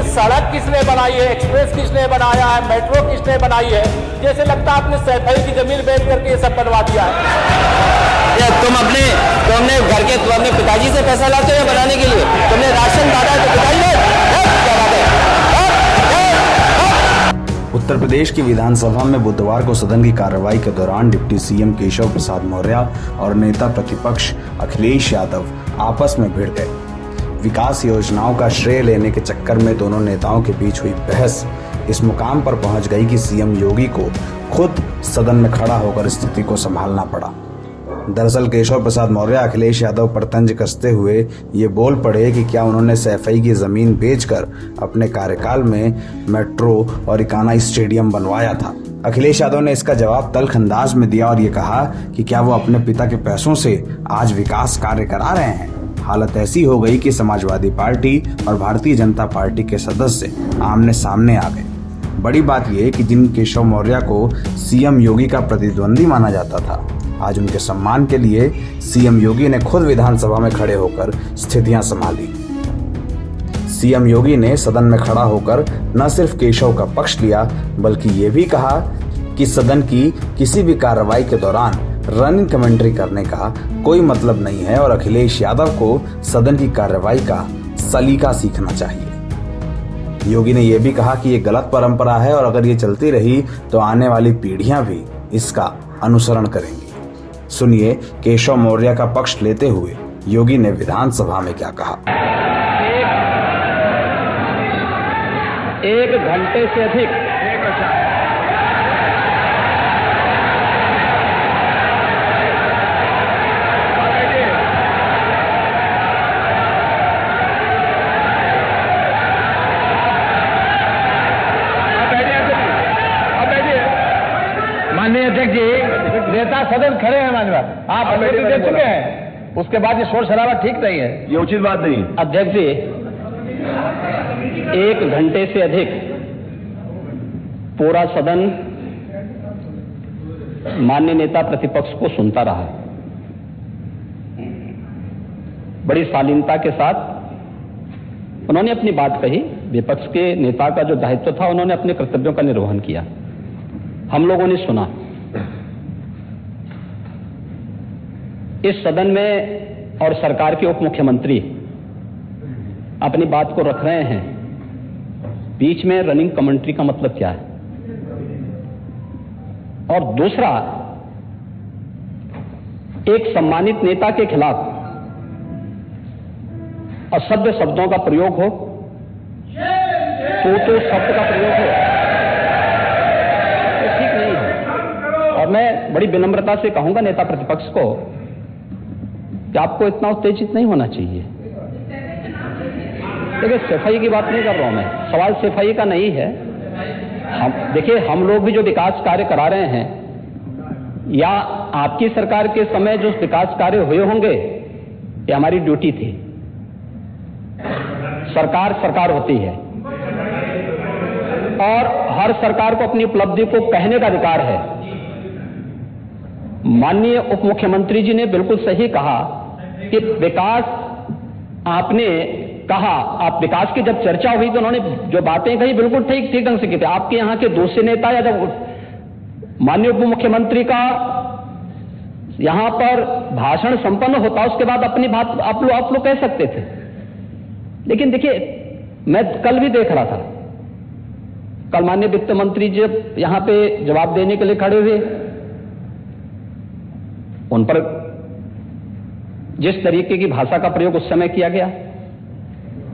ये सड़क किसने बनाई है, एक्सप्रेस किसने बनाया है, मेट्रो किसने बनाई है, जैसे लगता है आपने सैफई की जमीन बेच करके ये सब बनवा दिया है। तुमने अपने पिताजी से पैसा लाते हो बनाने के लिए? तुमने राशन बांटा तो पिताजी ने? क्या बात है? उत्तर प्रदेश की विधानसभा में बुधवार को सदन की कार्रवाई के दौरान डिप्टी सीएम केशव प्रसाद मौर्य और नेता प्रतिपक्ष अखिलेश यादव आपस में भिड़ गए। विकास योजनाओं का श्रेय लेने के चक्कर में दोनों नेताओं के बीच हुई बहस इस मुकाम पर पहुंच गई कि सीएम योगी को खुद सदन में खड़ा होकर स्थिति को संभालना पड़ा। दरअसल केशव प्रसाद मौर्य अखिलेश यादव पर तंज कसते हुए ये बोल पड़े कि क्या उन्होंने सैफई की जमीन बेचकर अपने कार्यकाल में मेट्रो और इकाना स्टेडियम बनवाया था। अखिलेश यादव ने इसका जवाब तल्ख अंदाज में दिया और ये कहा कि क्या वो अपने पिता के पैसों से आज विकास कार्य करा रहे हैं। हालत ऐसी हो गई कि समाजवादी पार्टी और भारतीय जनता पार्टी के सदस्य आमने सामने आ गए। बड़ी बात यह कि जिन केशव मौर्य को सीएम योगी का प्रतिद्वंदी माना जाता था, आज उनके सम्मान के लिए सीएम योगी ने खुद विधानसभा में खड़े होकर स्थितियां संभाली। सीएम योगी ने सदन में खड़ा होकर न सिर्फ केशव का पक्ष लिया, बल्कि ये भी कहा कि सदन की किसी भी कार्रवाई के दौरान रनिंग कमेंट्री करने का कोई मतलब नहीं है और अखिलेश यादव को सदन की कार्रवाई का सलीका सीखना चाहिए। योगी ने यह भी कहा कि ये गलत परंपरा है और अगर ये चलती रही तो आने वाली पीढ़ियां भी इसका अनुसरण करेंगी। सुनिए केशव मौर्य का पक्ष लेते हुए योगी ने विधानसभा में क्या कहा। एक घंटे से अधिक माननीय अध्यक्ष जी, नेता सदन खड़े हैं माननीय, आप अनुमति दे चुके हैं, उसके बाद ये शोर शराबा ठीक नहीं है, ये उचित बात नहीं। अध्यक्ष जी, एक घंटे से अधिक पूरा सदन माननीय नेता प्रतिपक्ष को सुनता रहा। बड़ी शालीनता के साथ उन्होंने अपनी बात कही। विपक्ष के नेता का जो दायित्व था, उन्होंने अपने कर्तव्यों का निर्वहन किया। हम लोगों ने सुना। इस सदन में और सरकार के उप मुख्यमंत्री अपनी बात को रख रहे हैं, बीच में रनिंग कमेंट्री का मतलब क्या है? और दूसरा, एक सम्मानित नेता के खिलाफ असभ्य शब्दों का प्रयोग हो, तो शब्द का प्रयोग हो, तो ठीक नहीं है। और मैं बड़ी विनम्रता से कहूंगा नेता प्रतिपक्ष को कि आपको इतना उत्तेजित नहीं होना चाहिए। देखिए, सफाई की बात नहीं कर रहा हूं मैं, सवाल सफाई का नहीं है। देखिए, हम लोग भी जो विकास कार्य करा रहे हैं, या आपकी सरकार के समय जो विकास कार्य हुए होंगे, ये हमारी ड्यूटी थी। सरकार सरकार होती है और हर सरकार को अपनी उपलब्धि को कहने का अधिकार है। माननीय उप मुख्यमंत्री जी ने बिल्कुल सही कहा कि विकास, आपने कहा, आप विकास की जब चर्चा हुई तो उन्होंने जो बातें कही बिल्कुल ठीक ढंग से की थी। आपके यहां के दूसरे नेता या जब माननीय उप मुख्यमंत्री का यहां पर भाषण संपन्न होता, उसके बाद अपनी बात आप लोग कह सकते थे। लेकिन देखिए, मैं कल भी देख रहा था, कल माननीय वित्त मंत्री जब यहां पे जवाब देने के लिए खड़े हुए, उन पर जिस तरीके की भाषा का प्रयोग उस समय किया गया,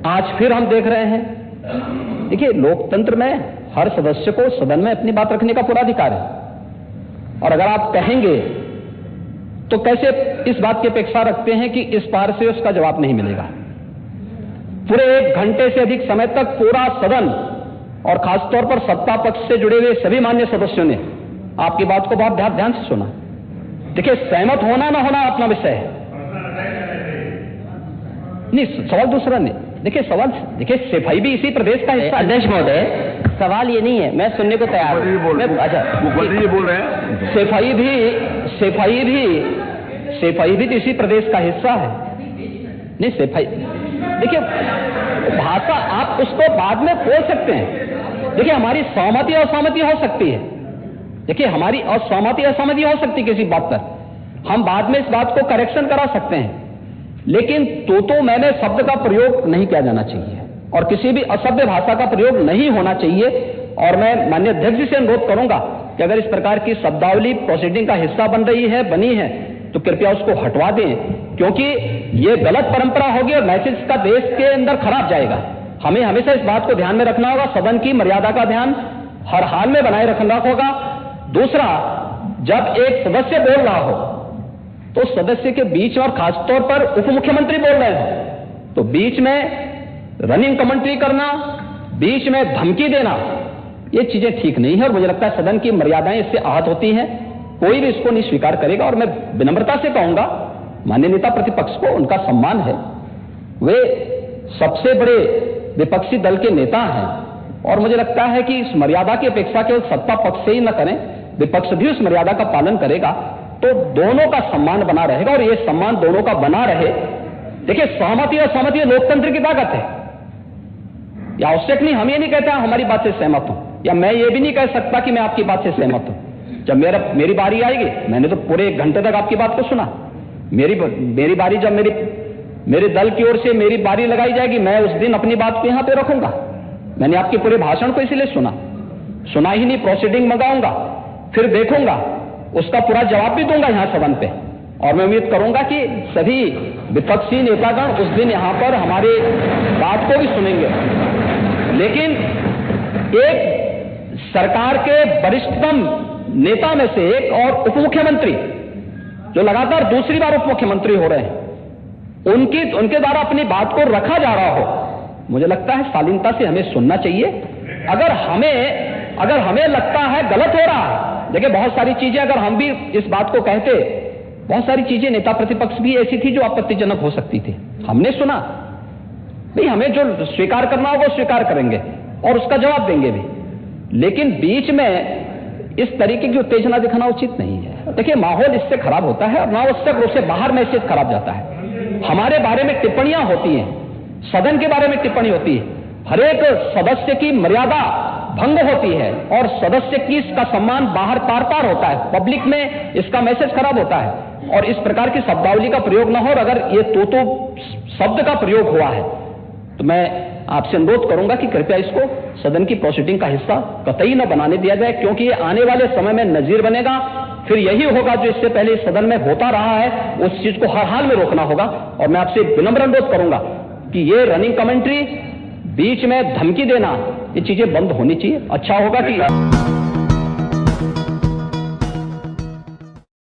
आज फिर हम देख रहे हैं। देखिए, लोकतंत्र में हर सदस्य को सदन में अपनी बात रखने का पूरा अधिकार है, और अगर आप कहेंगे तो कैसे इस बात की अपेक्षा रखते हैं कि इस पार से उसका जवाब नहीं मिलेगा? पूरे एक घंटे से अधिक समय तक पूरा सदन और खासतौर पर सत्ता पक्ष से जुड़े हुए सभी मान्य सदस्यों ने आपकी बात को बहुत ध्यान से सुना। देखिए, सहमत होना ना होना अपना विषय है, नहीं, सवाल दूसरा नहीं। देखिए, सवाल, देखिए, सफाई भी इसी प्रदेश का हिस्सा। अध्यक्ष महोदय, सवाल ये नहीं है, मैं सुनने को तैयार हूं। अच्छा, वो बोल रहे हैं, सफाई भी तो इसी प्रदेश का हिस्सा है। नहीं, सफाई, देखिए भाषा आप उसको बाद में बोल सकते हैं। देखिए हमारी सहमति असहमति हो सकती है, देखिए हमारी असहमति असहमति हो सकती है किसी बात पर, हम बाद में इस बात को करेक्शन करा सकते हैं, लेकिन तो मैंने शब्द का प्रयोग नहीं किया जाना चाहिए और किसी भी असभ्य भाषा का प्रयोग नहीं होना चाहिए। और मैं माननीय अध्यक्ष जी से अनुरोध करूंगा कि अगर इस प्रकार की शब्दावली प्रोसीडिंग का हिस्सा बनी है तो कृपया उसको हटवा दें, क्योंकि ये गलत परंपरा होगी और मैसेज का देश के अंदर खराब जाएगा। हमें हमेशा इस बात को ध्यान में रखना होगा, सदन की मर्यादा का ध्यान हर हाल में बनाए रखना होगा। दूसरा, जब एक सदस्य बोल रहा हो तो सदस्य के बीच, और खासतौर पर उप मुख्यमंत्री बोल रहे हो तो बीच में रनिंग कमेंट्री करना, बीच में धमकी देना, ये चीजें ठीक नहीं है और मुझे लगता है सदन की मर्यादाएं इससे आहत होती हैं। कोई भी इसको नहीं स्वीकार करेगा और मैं विनम्रता से कहूंगा माननीय नेता प्रतिपक्ष को, उनका सम्मान है, वे सबसे बड़े विपक्षी दल के नेता हैं और मुझे लगता है कि इस मर्यादा की अपेक्षा केवल सत्ता पक्ष से ही न करें, विपक्ष भी उस मर्यादा का पालन करेगा तो दोनों का सम्मान बना रहेगा और ये सम्मान दोनों का बना रहे। देखिए सहमति और सहमति लोकतंत्र की ताकत है, या आवश्यक नहीं, हम ये नहीं कहते हमारी बात से सहमत हूं, या मैं ये भी नहीं कह सकता कि मैं आपकी बात से सहमत हूं। जब मेरी बारी आएगी, मैंने तो पूरे 1 घंटे तक आपकी बात को सुना, मेरी बारी जब मेरे दल की ओर से मेरी बारी लगाई जाएगी, मैं उस दिन अपनी बात को यहां पे रखूंगा। मैंने आपके पूरे भाषण को इसलिए सुना ही नहीं, प्रोसीडिंग मंगाऊंगा, फिर देखूंगा, उसका पूरा जवाब भी दूंगा यहां सदन पे और मैं उम्मीद करूंगा कि सभी विपक्षी नेतागण उस दिन यहां पर हमारी बात को भी सुनेंगे। लेकिन एक सरकार के वरिष्ठतम नेता में से एक और उप मुख्यमंत्री जो लगातार दूसरी बार उप मुख्यमंत्री हो रहे हैं, उनके द्वारा अपनी बात को रखा जा रहा हो, मुझे लगता है शालीनता से हमें सुनना चाहिए। अगर हमें लगता है गलत हो रहा है, देखिए बहुत सारी चीजें अगर हम भी इस बात को कहते, बहुत सारी चीजें नेता प्रतिपक्ष भी ऐसी थी जो आपत्तिजनक हो सकती थी, हमने सुना नहीं, हमें जो स्वीकार करना होगा वो स्वीकार करेंगे और उसका जवाब देंगे भी, लेकिन बीच में इस तरीके की उत्तेजना दिखाना उचित नहीं है। देखिए माहौल इससे खराब होता है और अनावश्यक रूप से बाहर मैसेज खराब जाता है। हमारे बारे में टिप्पणियां होती हैं, सदन के बारे में टिप्पणी होती है, हर एक सदस्य की मर्यादा भंग होती है और सदस्य की इसका सम्मान बाहर तार होता है, पब्लिक में इसका मैसेज खराब होता है और इस प्रकार की शब्दावली का प्रयोग न हो। और अगर ये तो शब्द का प्रयोग हुआ है तो मैं आपसे अनुरोध करूंगा कि कृपया इसको सदन की प्रोसीडिंग का हिस्सा कतई न बनाने दिया जाए, क्योंकि ये आने वाले समय में नजीर बनेगा। फिर यही होगा जो इससे पहले इस सदन में होता रहा है, उस चीज को हर हाल में रोकना होगा। और मैं आपसे विनम्र अनुरोध करूंगा कि ये रनिंग कमेंट्री, बीच में धमकी देना, ये चीजें बंद होनी चाहिए। अच्छा होगा कि